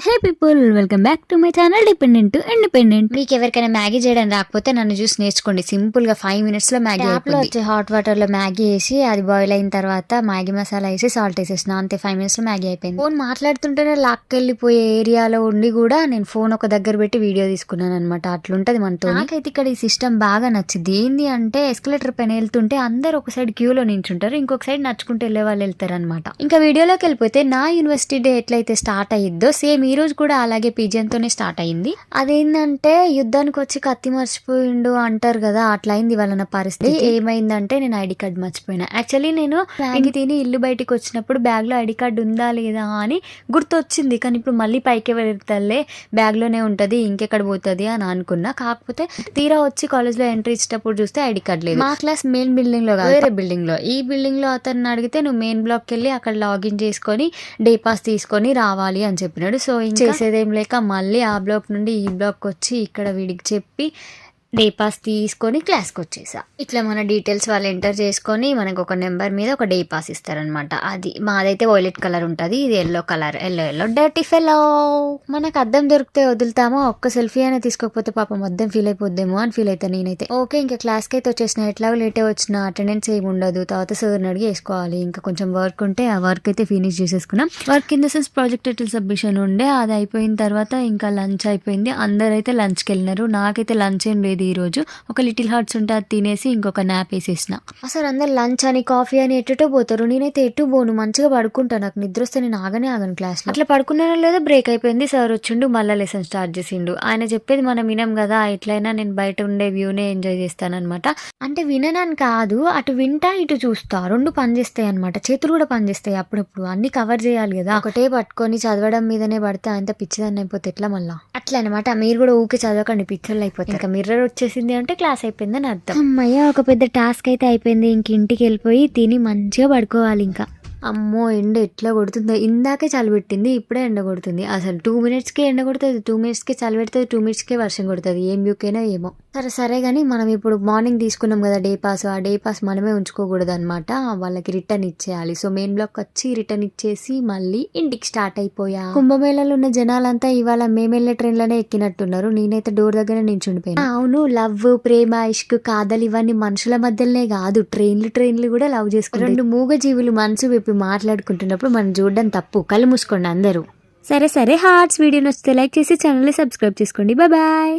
Hey people, welcome back to my channel dependent to independent. మీకు ఎవరికైనా Maggi చేయడం రాకపోతే నన్ను చూసి నేర్చుకోండి. సింపుల్ గా 5 minutes లో మ్యాగీ వచ్చి హాట్ వాటర్ లో మ్యాగీ వేసి అది బాయిల్ అయిన తర్వాత మ్యాగీ మసాలా వేసి సాల్ట్ వేసేసిన, అంతే 5 minutes లో మ్యాగీ అయిపోయింది. ఫోన్ మాట్లాడుతుంటేనే లాక్కెళ్ళిపోయే ఏరియాలో ఉండి కూడా నేను ఫోన్ ఒక దగ్గర పెట్టి వీడియో తీసుకున్నాను అనమాట. అట్లుంటది మనతో. నాకైతే ఇక్కడ ఈ సిస్టమ్ బాగా నచ్చింది. ఏంది అంటే ఎస్కలేటర్ పైన వెళ్తుంటే అందరు ఒక సైడ్ క్యూలో నించుంటారు, ఇంకొక సైడ్ నడుచుకుంటూ వెళ్లే వాళ్ళు వెళ్తారు అనమాట. ఇంకా వీడియోలోకి వెళ్ళిపోతే నా యూనివర్సిటీ డే ఎట్లయితే స్టార్ట్ అయ్యిద్దో సేమ్ ఈ రోజు కూడా అలాగే పిజియన్తోనే స్టార్ట్ అయ్యింది. అదేంటంటే యుద్ధానికి వచ్చి కత్తి మర్చిపోయిండు అంటారు కదా, అట్లా అయింది వాళ్ళ నా పరిస్థితి. ఏమైందంటే నేను ఐడి కార్డ్ మర్చిపోయినా. యాక్చువల్లీ నేను మ్యాగీ తిని ఇల్లు బయటికి వచ్చినప్పుడు బ్యాగ్ లో ఐడి కార్డు ఉందా లేదా అని గుర్తొచ్చింది. కానీ ఇప్పుడు మళ్ళీ పైకి వెళ్తాలే, బ్యాగ్ లోనే ఉంటది, ఇంకెక్కడ పోతుంది అని అనుకున్నా. కాకపోతే తీరా వచ్చి కాలేజ్ లో ఎంట్రీ ఇచ్చేటప్పుడు చూస్తే ఐడి కార్డ్ లేదు. మా క్లాస్ మెయిన్ బిల్డింగ్ లో కాదు, వేరే బిల్డింగ్ లో. ఈ బిల్డింగ్ లో అతన్ని అడిగితే నువ్వు మెయిన్ బ్లాక్ వెళ్ళి అక్కడ లాగిన్ చేసుకొని డే పాస్ తీసుకొని రావాలి అని చెప్పినాడు. సో చేసేదేం లేక మళ్ళీ ఆ బ్లాక్ నుండి ఈ బ్లాక్ వచ్చి ఇక్కడ వీడికి చెప్పి డే పాస్ తీసుకొని క్లాస్కి వచ్చేసా. ఇట్లా మన డీటెయిల్స్ వాళ్ళు ఎంటర్ చేసుకొని మనకు ఒక నెంబర్ మీద ఒక డే పాస్ ఇస్తారనమాట. అది మాదైతే వైలెట్ కలర్ ఉంటుంది, ఇది yellow colour. Yellow dirty fellow. మనకు అద్దం దొరికితే వదులుతామో, ఒక్క సెల్ఫీ అయినా తీసుకోకపోతే పాపం అద్దం ఫీల్ అయిపోద్దేమో అని ఫీల్ అవుతాను నేనైతే. ఓకే, ఇంకా క్లాస్కి అయితే వచ్చేసిన. ఎట్లా లేటే వచ్చిన అటెండెన్స్ ఏమి ఉండదు, తర్వాత సార్ని అడిగి వేసుకోవాలి. ఇంకా కొంచెం వర్క్ ఉంటే ఆ వర్క్ అయితే ఫినిష్ చేసేసుకున్నాం. Work in the sense project title submission ఉండే, అది అయిపోయిన తర్వాత ఇంకా లంచ్ అయిపోయింది. అందరైతే లంచ్కి వెళ్ళినారు. నాకైతే లంచ్ ఏం లేదు ఈ రోజు. ఒక లిటిల్ హార్ట్స్ ఉంటే అది తినేసి ఇంకొక నాప్ వేసేసిన. అసలు అందరు లంచ్ అని కాఫీ అని ఎట్టో పోతారు, నేనైతే ఎటు పోను, మంచిగా పడుకుంటా. నాకు నిద్ర వస్తే నేను ఆగను క్లాస్ లో. అట్లా పడుకున్నానో లేదో బ్రేక్ అయిపోయింది. సార్ వచ్చిండు, మళ్ళీ లెసన్ స్టార్ట్ చేసిండు. ఆయన చెప్పేది మనం వినం కదా, ఎట్లయినా నేను బయట ఉండే వ్యూనే ఎంజాయ్ చేస్తానన్నమాట. అంటే విననని కాదు, అటు వింటా ఇటు చూస్తా, రెండు పని చేస్తాయి అనమాట. చేతులు కూడా పని చేస్తాయి అప్పుడప్పుడు, అన్ని కవర్ చేయాలి కదా. ఒకటే పట్టుకొని చదవడం మీదనే పడితే అంత పిచ్చిదాన్ని అయిపోతే ఎట్లా మళ్ళా. అట్లా అనమాట. మీరు కూడా ఊకే చదవకండి, పిచ్చర్లు అయిపోతాయి. ఇంకా మిర్రర్ వచ్చేసింది అంటే క్లాస్ అయిపోయిందని అర్థం. అమ్మయ్య, ఒక పెద్ద టాస్క్ అయితే అయిపోయింది. ఇంక ఇంటికి వెళ్ళిపోయి తిని మంచిగా పడుకోవాలి. ఇంకా అమ్మో ఎండ ఎట్లా కొడుతుందో. ఇందాకే చలి పెట్టింది, ఇప్పుడే ఎండ కొడుతుంది. అసలు 2 minutesకే ఎండ కొడుతుంది, 2 minutesకే చలి పెడుతుంది, 2 minutesకే వర్షం కొడుతుంది. ఏం యూకేనో ఏమో. సరే కానీ మనం ఇప్పుడు మార్నింగ్ తీసుకున్నాం కదా డే పాస్, ఆ డే పాస్ మనమే ఉంచుకోకూడదు అనమాట, వాళ్ళకి రిటర్న్ ఇచ్చేయాలి. సో మెయిన్ బ్లాక్ వచ్చి రిటర్న్ ఇచ్చేసి మళ్ళీ ఇంటికి స్టార్ట్ అయిపోయా. కుంభమేళలో ఉన్న జనాలంతా ఇవాళ మేమెళ్ళే ట్రైన్లోనే ఎక్కినట్టున్నారు. నేనైతే డోర్ దగ్గర నించుండిపోయినా. అవును, లవ్, ప్రేమ, ఇష్క్, కాదల్ ఇవన్నీ మనుషుల మధ్యలోనే కాదు, ట్రైన్లు కూడా లవ్ చేసుకుంటారు. 2 మూగ జీవులు మనసు విప్పి మాట్లాడుకుంటున్నప్పుడు మనం చూడడం తప్పు. కళ్ళు మూసుకోండి అందరూ. సరే హార్ట్స్, వీడియో నచ్చితే లైక్ చేసి ఛానల్ని సబ్స్క్రైబ్ చేసుకోండి. బాయ్.